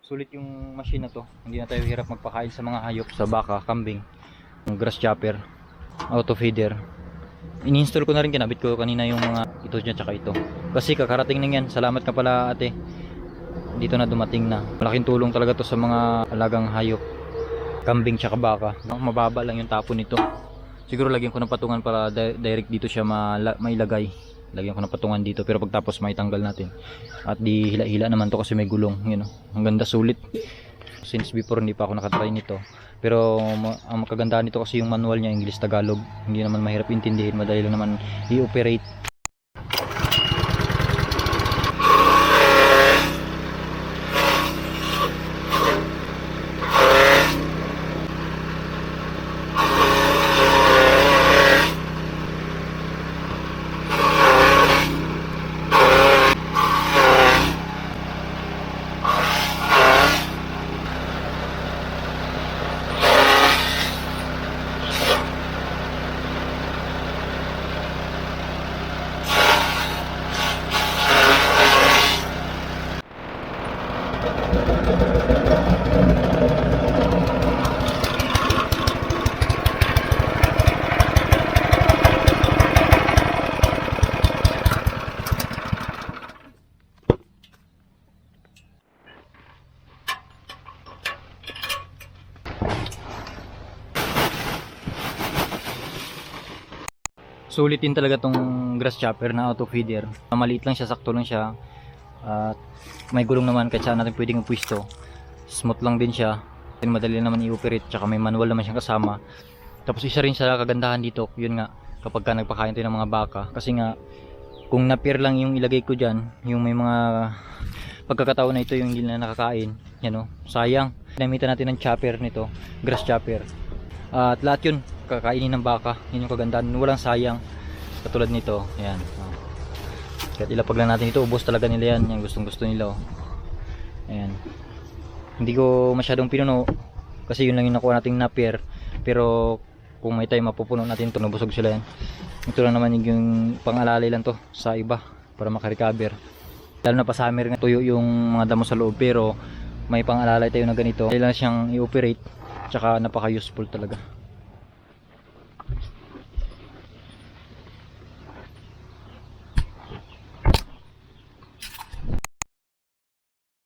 Sulit yung machine na to. Hindi na tayo hirap magpakain sa mga hayop, sa baka, kambing. Yung grass chopper, auto feeder. Ini-install ko na rin, kinabit ko kanina yung mga ito niya tsaka ito. Kasi kakarating na yan. Salamat ka pala ate. Dito na dumating na. Malaking tulong talaga to sa mga alagang hayop, kambing tsaka baka. Mababa lang yung tapon nito. Siguro lagyan ko ng patungan para direct dito siya mailagay. Lagyan ko ng patungan dito, pero pagtapos maitanggal natin. At di hila-hila naman to kasi may gulong, yun, ang ganda, sulit. Since before hindi pa ako nakatry nito, pero ang kagandahan nito kasi yung manual niya English Tagalog, hindi naman mahirap intindihin, madali lang naman i-operate. Sulit din talaga tong grass chopper na auto feeder. Maliit lang siya, sakto lang siya. At may gulong naman kahit saan natin pwedeng pwesto. Smooth lang din siya. Madali naman i-operate, tsaka may manual naman siyang kasama. Tapos isa rin sa kagandahan dito, yun nga, kapag ka nagpakain tayo ng mga baka. Kasi nga, kung napier lang yung ilagay ko dyan, yung may mga pagkakataon na ito yung hindi na nakakain, yan o, sayang. Ginamitan natin ng chopper nito, grass chopper. At lahat yun kakainin ng baka, yun yung kagandahan, walang sayang. Katulad nito, ayan. Kahit ilapag lang natin ito, ubos talaga nila yan, yung gustong gusto nila. Ayan. Hindi ko masyadong pinuno kasi yun lang yung nakuha nating napier, pero kung may time mapupuno natin ito, nabusog sila yan. Ito lang naman yung pang-alalay lang to sa iba para makarecover, lalo na pa summer nga tuyo yung mga damo sa loob, pero may pang-alalay tayo na ganito, kailangan siyang i-operate, tsaka napaka useful talaga.